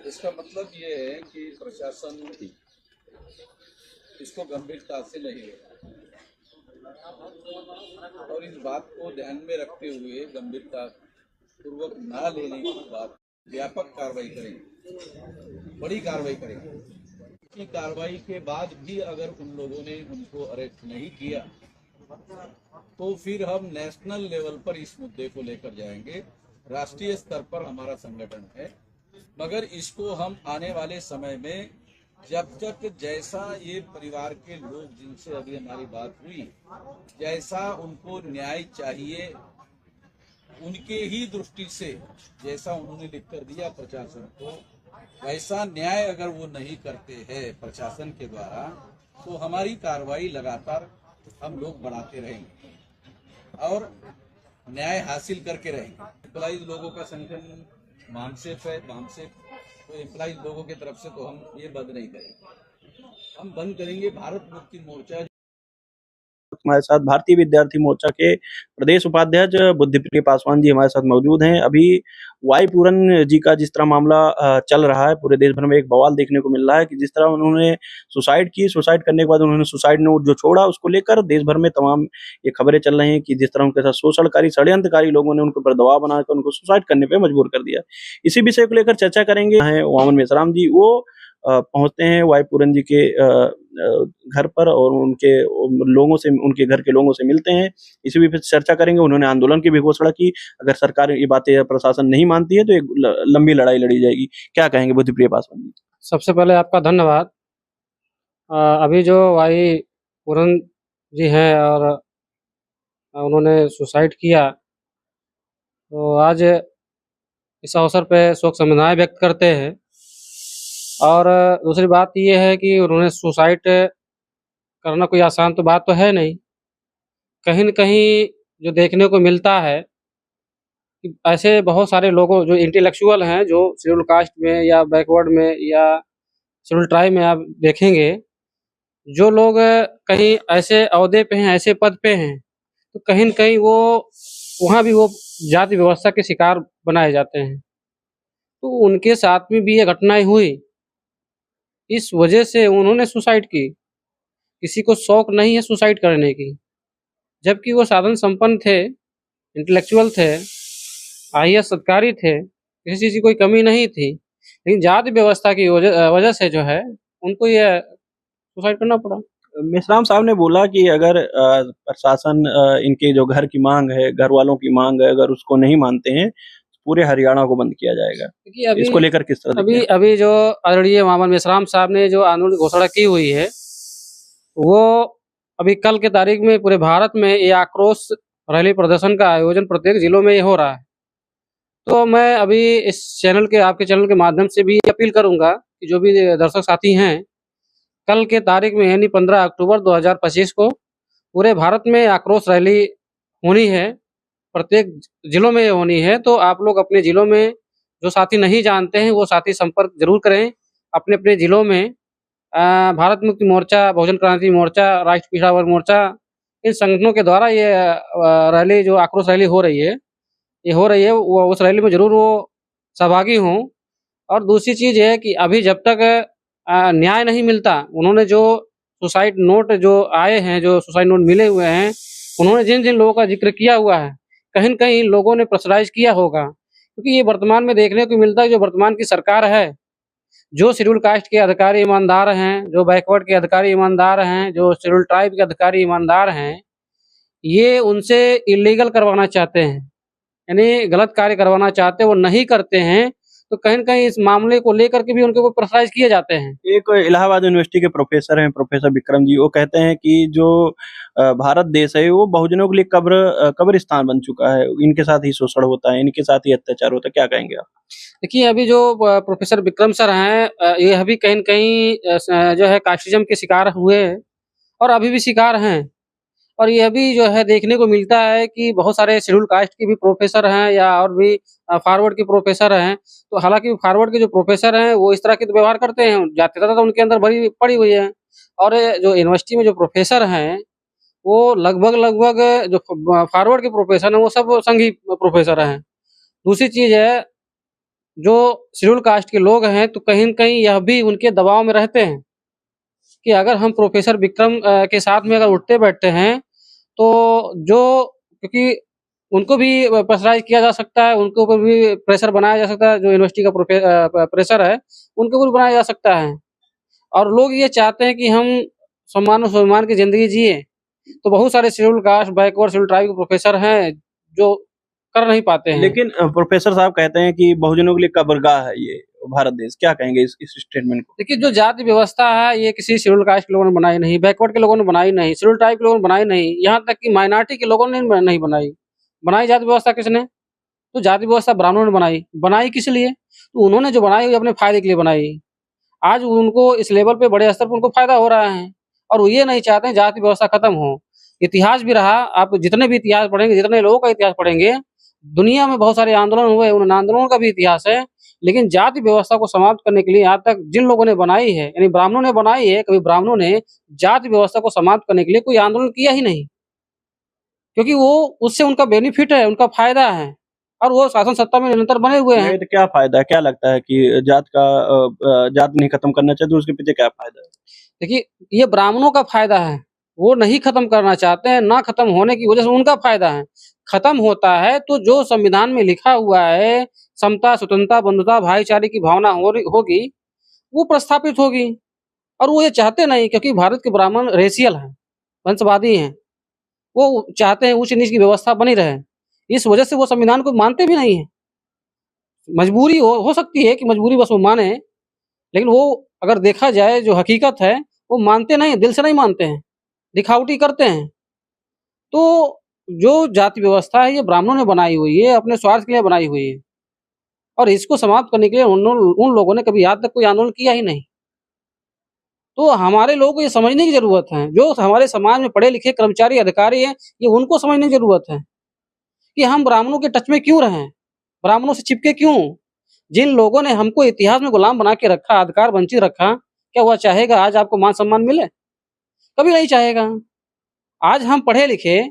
इसका मतलब ये है कि प्रशासन इसको गंभीरता से नहीं लेगा और इस बात को ध्यान में रखते हुए गंभीरता पूर्वक ना लेने की बात व्यापक कार्रवाई करेंगे, बड़ी कार्रवाई करेंगे। की कार्रवाई के बाद भी अगर उन लोगों ने उनको अरेस्ट नहीं किया तो फिर हम नेशनल लेवल पर इस मुद्दे को लेकर जाएंगे। राष्ट्रीय स्तर पर हमारा संगठन है, मगर इसको हम आने वाले समय में जब तक जैसा ये परिवार के लोग जिनसे अभी हमारी बात हुई, जैसा उनको न्याय चाहिए उनके ही दृष्टि से जैसा उन्होंने लिख कर दिया प्रशासन को, वैसा न्याय अगर वो नहीं करते हैं प्रशासन के द्वारा, तो हमारी कार्रवाई लगातार हम लोग बढ़ाते रहेंगे और न्याय हासिल करके रहेंगे। एम्प्लॉइज लोगों का संगठन मामसेफ है, तो एम्प्लॉइज लोगों की तरफ से तो हम ये बंद नहीं करेंगे। हम बंद करेंगे भारत मुक्ति मोर्चा। हमारे साथ भारतीय विद्यार्थी मोर्चा के प्रदेश उपाध्यक्ष बुद्धिप्रिय पासवान जी हमारे साथ मौजूद हैं। अभी वाई पूरन जी का जिस तरह मामला चल रहा है, पूरे देश भर में एक बवाल देखने को मिल रहा है कि जिस तरह उन्होंने सुसाइड करने के बाद उन्होंने सुसाइड नोट जो छोड़ा, उसको लेकर देश भर में तमाम ये खबरें चल रही हैं कि जिस तरह उनके साथ शोषणकारी षड्यंत्रकारी लोगों ने उनके ऊपर दबाव बनाकर उनको सुसाइड करने पर मजबूर कर दिया। इसी विषय को लेकर चर्चा करेंगे। वामन मेश्राम जी वो पहुंचते हैं वाई पूरन जी के घर पर और उनके घर के लोगों से मिलते हैं। इसी भी पे चर्चा करेंगे। उन्होंने आंदोलन की भी घोषणा की, अगर सरकार ये बातें प्रशासन नहीं मानती है तो एक लंबी लड़ाई लड़ी जाएगी। क्या कहेंगे बुद्धिप्रिय पासवान जी? सबसे पहले आपका धन्यवाद। अभी जो वाई पूरन जी हैं और उन्होंने सुसाइड किया, तो आज इस अवसर पे शोक संवेदनाएं व्यक्त करते हैं। और दूसरी बात ये है कि उन्होंने सुसाइड करना कोई आसान तो बात तो है नहीं। कहीं न कहीं जो देखने को मिलता है कि ऐसे बहुत सारे लोगों जो इंटेलेक्चुअल हैं, जो शेड्यूल कास्ट में या बैकवर्ड में या शेड्यूल ट्राइब में आप देखेंगे, जो लोग कहीं ऐसे ओहदे पे हैं, ऐसे पद पे हैं, तो कहीं न कहीं वो वहाँ भी वो जाति व्यवस्था के शिकार बनाए जाते हैं। तो उनके साथ में भी ये घटनाएँ हुई, इस वजह से उन्होंने सुसाइड की। किसी को शौक नहीं है सुसाइड करने की, जबकि वो साधन संपन्न थे, इंटेलेक्चुअल थे, आईएएस अधिकारी थे, किसी चीज़ की कोई कमी नहीं थी। लेकिन जाति व्यवस्था की वजह से जो है उनको ये सुसाइड करना पड़ा। मेश्राम साहब ने बोला कि अगर प्रशासन इनके जो घर की मांग है, घर वालों की मांग है, अगर उसको नहीं मानते हैं पूरे हरियाणा को बंद किया जाएगा। देखिए इसको लेकर किस तरह अभी जो आदरणीय वामन मेश्राम साहब ने जो आंदोलन की घोषणा की हुई है, वो अभी कल के तारीख में पूरे भारत में ये आक्रोश रैली प्रदर्शन का आयोजन प्रत्येक जिलों में ये हो रहा है। तो मैं अभी इस आपके चैनल के माध्यम से भी अपील करूंगा कि जो भी दर्शक साथी हैं, कल के तारीख में यानी 15 अक्टूबर 2025 को पूरे भारत में आक्रोश रैली होनी है, प्रत्येक जिलों में होनी है। तो आप लोग अपने जिलों में जो साथी नहीं जानते हैं वो साथी संपर्क जरूर करें अपने अपने जिलों में। भारत मुक्ति मोर्चा, बहुजन क्रांति मोर्चा, राष्ट्रीय पिछड़ा वर्ग मोर्चा, इन संगठनों के द्वारा ये रैली जो आक्रोश रैली हो रही है, वो उस रैली में जरूर वो सहभागी हों। और दूसरी चीज़ ये है कि अभी जब तक न्याय नहीं मिलता, उन्होंने जो सुसाइड नोट जो आए हैं, जो सुसाइड नोट मिले हुए हैं, उन्होंने जिन जिन लोगों का जिक्र किया हुआ है, कहीं न कहीं लोगों ने प्रेशराइज़ किया होगा। क्योंकि ये वर्तमान में देखने को मिलता है, जो वर्तमान की सरकार है, जो शेड्यूल कास्ट के अधिकारी ईमानदार हैं, जो बैकवर्ड के अधिकारी ईमानदार हैं, जो शेड्यूल ट्राइब के अधिकारी ईमानदार हैं, ये उनसे इल्लीगल करवाना चाहते हैं, यानी गलत कार्य करवाना चाहते हैं, वो नहीं करते हैं। तो कहीं न कहीं इस मामले को लेकर के भी उनके ऊपर प्रेशराइज़ किए जाते हैं। एक इलाहाबाद यूनिवर्सिटी के प्रोफेसर हैं, प्रोफेसर विक्रम जी, वो कहते हैं कि जो भारत देश है वो बहुजनों के लिए कब्रिस्तान बन चुका है, इनके साथ ही शोषण होता है, इनके साथ ही अत्याचार होता है। क्या कहेंगे आप? देखिए अभी जो प्रोफेसर विक्रम सर हैं, ये अभी कहीं न कहीं जो है कास्टिज़्म के शिकार हुए और अभी भी शिकार हैं। और ये अभी जो है देखने को मिलता है कि बहुत सारे शेड्यूल कास्ट के भी प्रोफेसर हैं या और भी फॉरवर्ड के प्रोफेसर हैं। तो हालाँकि फॉरवर्ड के जो प्रोफेसर हैं वो इस तरह के तो व्यवहार करते हैं, जातीयता तो उनके अंदर भरी पड़ी हुई है। और जो यूनिवर्सिटी में जो प्रोफेसर हैं, वो लगभग जो फॉरवर्ड के प्रोफेसर हैं वो सब संघी प्रोफेसर हैं। दूसरी चीज़ है जो शेड्यूल कास्ट के लोग हैं तो कहीं न कहीं यह भी उनके दबाव में रहते हैं कि अगर हम प्रोफेसर विक्रम के साथ में अगर उठते बैठते हैं तो जो क्योंकि उनको भी प्रेशराइज़ किया जा सकता है, उनके ऊपर भी प्रेशर बनाया जा सकता है, जो यूनिवर्सिटी का प्रेशर है, उनके ऊपर बनाया जा सकता है। और लोग ये चाहते हैं कि हम सम्मान और स्वाभिमान की ज़िंदगी जिएँ, तो बहुत सारे schedule caste, backward, schedule tribe के प्रोफेसर हैं, जो कर नहीं पाते हैं। लेकिन प्रोफेसर साहब कहते हैं कि बहुजनों के लिए कब्रगाह है ये भारत देश, क्या कहेंगे इस स्टेटमेंट को? देखिए, जो जाति व्यवस्था है, ये किसी शेड्यूल कास्ट के लोगों ने बनाई नहीं, बैकवर्ड के लोगों ने बनाई नहीं, शेड्यूल ट्राइब के लोगों ने बनाई नहीं, यहाँ तक कि माइनॉरिटी के लोगों ने नहीं बनाई। बनाई जाति व्यवस्था किसने? तो जाति व्यवस्था ब्राह्मणों ने बनाई। बनाई किस लिए? तो उन्होंने जो बनाई, वो अपने फ़ायदे के लिए बनाई। आज उनको इस लेवल पे बड़े स्तर पे उनको फ़ायदा हो रहा है और वो ये नहीं चाहते हैं जाति व्यवस्था खत्म हो। इतिहास भी रहा, आप जितने भी इतिहास पढ़ेंगे, जितने लोगों का इतिहास पढ़ेंगे, दुनिया में बहुत सारे आंदोलन हुए, उन आंदोलनों का भी इतिहास है। लेकिन जाति व्यवस्था को समाप्त करने के लिए आज तक जिन लोगों ने बनाई है, यानी ब्राह्मणों ने बनाई है, कभी ब्राह्मणों ने जाति व्यवस्था को समाप्त करने के लिए कोई आंदोलन किया ही नहीं। क्योंकि वो उससे उनका बेनिफिट है, उनका फ़ायदा है और वो शासन सत्ता में निरंतर बने हुए हैं। नहीं तो क्या फायदा है? क्या लगता है कि जात नहीं खत्म करना चाहिए तो उसके पीछे क्या फायदा है? देखिए, ये ब्राह्मणों का फ़ायदा है, वो नहीं खत्म करना चाहते हैं, ना खत्म होने की वजह से उनका फ़ायदा है। खत्म होता है तो जो संविधान में लिखा हुआ है, समता, स्वतंत्रता, बंधुता, भाईचारे की भावना होगी, वो प्रस्थापित होगी और वो ये चाहते नहीं क्योंकि भारत के ब्राह्मण रेशियल हैं, वंशवादी हैं। वो चाहते हैं ऊँच-नीच की व्यवस्था बनी रहे। इस वजह से वो संविधान को मानते भी नहीं हैं। मजबूरी हो सकती है कि मजबूरी बस वो माने, लेकिन वो अगर देखा जाए जो हकीकत है, वो मानते नहीं हैं, दिल से नहीं मानते हैं, दिखावटी करते हैं। तो जो जाति व्यवस्था है ये ब्राह्मणों ने बनाई हुई है, अपने स्वार्थ के लिए बनाई हुई है और इसको समाप्त करने के लिए उन लोगों ने कभी आज तक कोई आंदोलन किया ही नहीं। तो हमारे लोगों को ये समझने की ज़रूरत है, जो हमारे समाज में पढ़े-लिखे कर्मचारी, अधिकारी हैं, ये उनको समझने की ज़रूरत है कि हम ब्राह्मणों के टच में क्यों रहें? ब्राह्मणों से चिपके क्यों? जिन लोगों ने हमको इतिहास में गुलाम बना के रखा, अधिकार वंचित रखा, क्या वह चाहेगा आज आपको मान-सम्मान मिले? कभी नहीं चाहेगा। आज हम पढ़े-लिखे,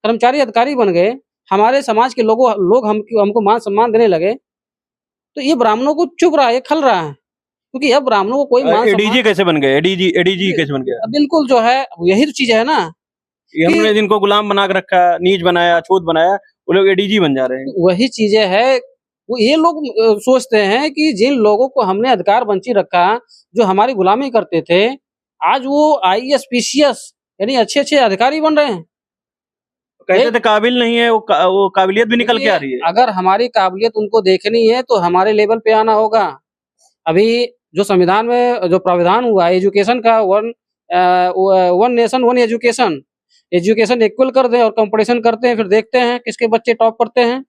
कर्मचारी अधिकारी बन गए, हमारे समाज के लोग हमको मान-सम्मान देने लगे, तो ये ब्राह्मणों को चुभ रहा है, ये खल रहा है, क्योंकि अब ब्राह्मणों को कोई मान-सम्मान एडीजी कैसे बन गए? एडीजी कैसे बन गया? बिल्कुल जो है, यही तो चीज़ है ना ये हमने कि जिनको गुलाम बना के रखा, नीच बनाया, छूत बनाया, वो लोग एडीजी बन जा रहे हैं। वही चीज़ें हैं, वो ये लोग सोचते हैं कि जिन लोगों को हमने अधिकार वंचित रखा, जो हमारी गुलामी करते थे, आज वो आईएएस, पीसीएस यानी अच्छे-अच्छे अधिकारी बन रहे हैं। कहते थे काबिल नहीं है, वो काबिलियत भी निकल के आ रही है। अगर हमारी काबिलियत उनको देखनी है तो हमारे लेवल पे आना होगा। अभी जो संविधान में जो प्रावधान हुआ है एजुकेशन का, one nation one education, education equal कर दें और कंपटीशन करते हैं, फिर देखते हैं किसके बच्चे टॉप करते हैं।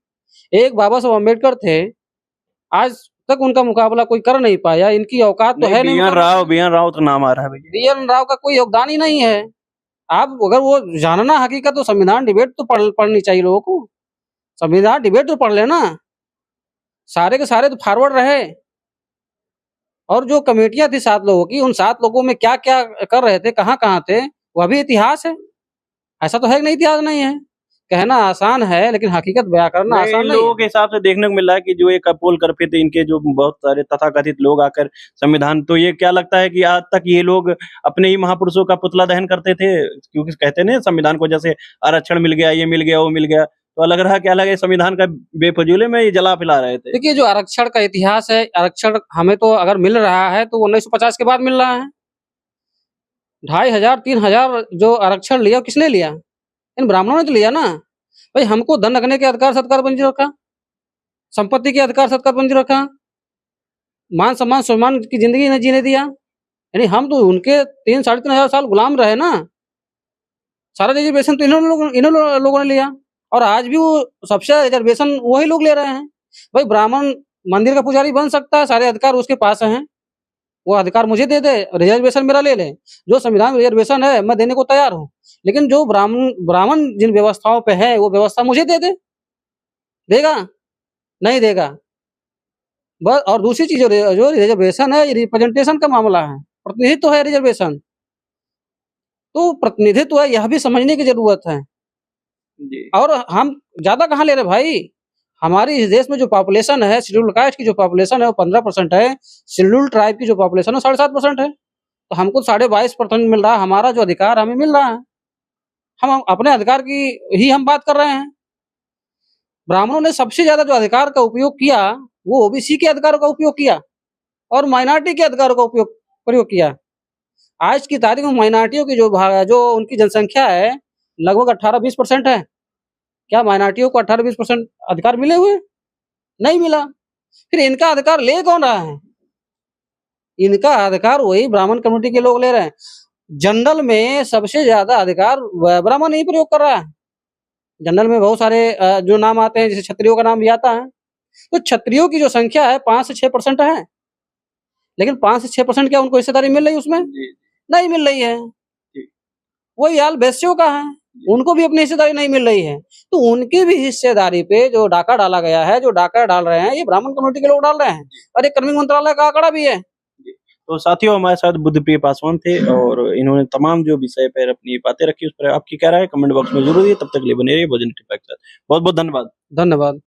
एक बाबा साहब अम्बेडकर थे, आज तक उनका मुकाबला कोई कर नहीं पाया, इनकी औकात तो है नहीं। बी एन राव तो नाम आ रहा है भैया। बी.एन. राव का कोई योगदान ही नहीं है। आप अगर वो जानना हकीकत तो संविधान डिबेट तो पढ़नी चाहिए लोगों को। संविधान डिबेट तो पढ़ लेना, सारे के सारे तो फॉरवर्ड रहे और जो कमेटियां थी 7 लोगों की, उन 7 लोगों में क्या-क्या कर रहे थे, कहाँ-कहाँ थे, वह भी इतिहास है। ऐसा तो है कि नहीं, इतिहास नहीं है। कहना आसान है लेकिन हकीकत बयां करना आसान नहीं लोगों है। के हिसाब से देखने को मिल रहा है कि जो एक अपोल करते थे इनके जो बहुत सारे तथाकथित लोग आकर संविधान, तो ये क्या लगता है कि आज तक ये लोग अपने ही महापुरुषों का पुतला दहन करते थे? क्योंकि कहते हैं ना संविधान को जैसे आरक्षण मिल गया, ये मिल गया, वो मिल गया, तो लग रहा क्या लगे संविधान का बेफजूले में ये जला फिला रहे थे। देखिए, जो आरक्षण का इतिहास है, आरक्षण हमें तो अगर मिल रहा है तो 1950 के बाद मिल रहा है। 2500, 3000 जो आरक्षण लिया, किसने लिया? इन ब्राह्मणों ने तो लिया ना। भाई, हमको धन रखने के अधिकार सत्कार वंचित रखा, संपत्ति के अधिकार सत्कार वंचित रखा, मान सम्मान स्वाभिमान की जिंदगी नहीं जीने दिया। यानी हम तो उनके 3 साढ़े 3,000 साल गुलाम रहे ना। सारा रिजर्वेशन तो इन्होंने लोगों ने लिया और आज भी वो सबसे रिजर्वेशन वही लोग ले रहे हैं। भाई, ब्राह्मण मंदिर का पुजारी बन सकता है, सारे अधिकार उसके पास हैं, वो अधिकार मुझे दे दे, रिजर्वेशन मेरा ले ले। जो संविधान में रिजर्वेशन है मैं देने को तैयार हूँ, लेकिन जो ब्राह्मण जिन व्यवस्थाओं पे है वो व्यवस्था मुझे दे दे। देगा? नहीं देगा। बस। और दूसरी चीज जो रिजर्वेशन है, ये रिप्रेजेंटेशन का मामला है, प्रतिनिधित्व है रिजर्वेशन। तो प्रतिनिधित्व है, यह भी समझने की जरूरत है। जी। और हम ज्यादा कहाँ ले रहे भाई, हमारी इस देश में जो पॉपुलेशन है, शेड्यूल कास्ट की जो पॉपुलेशन है वो 15% है, शेड्यूल ट्राइब की जो पॉपुलेशन है 7.5% है। तो हमको 22.5% मिल रहा है, हमारा जो अधिकार हमें मिल रहा है। हम अपने अधिकार की ही हम बात कर रहे हैं। ब्राह्मणों ने सबसे ज्यादा जो अधिकार का उपयोग किया वो ओबीसी के अधिकारों का उपयोग किया और माइनॉरिटी के अधिकारों का प्रयोग किया। आज की तारीख में माइनॉरिटियों की जो उनकी जनसंख्या है लगभग 18-20% है। क्या माइनॉरिटियों को 18-20% अधिकार मिले हुए? नहीं मिला। फिर इनका अधिकार ले कौन रहा है? इनका अधिकार वही ब्राह्मण कम्युनिटी के लोग ले रहे हैं। जनरल में सबसे ज्यादा अधिकार ब्राह्मण ही प्रयोग कर रहा है। जनरल में बहुत सारे जो नाम आते हैं, जैसे क्षत्रियों का नाम भी आता है। तो क्षत्रियों की जो संख्या है 5 से 6% है, लेकिन 5 से 6% क्या उनको हिस्सेदारी मिल रही है उसमें? नहीं मिल रही है। वही हाल वैश्यों का है, उनको भी अपनी हिस्सेदारी नहीं मिल रही है। तो उनकी भी हिस्सेदारी पे जो डाका डाला गया है, जो डाका डाल रहे हैं, ये ब्राह्मण कम्युनिटी के लोग डाल रहे हैं और ये कार्मिक मंत्रालय का आंकड़ा भी है। तो साथियों, हमारे साथ बुद्धप्रिय पासवान थे और इन्होंने तमाम जो विषय पर अपनी बातें रखी, उस पर आपकी क्या राय है कमेंट बॉक्स में जरूर दिए। तब तक के लिए बने रहिए भोजन टिप्पा के साथ। बहुत बहुत धन्यवाद। धन्यवाद।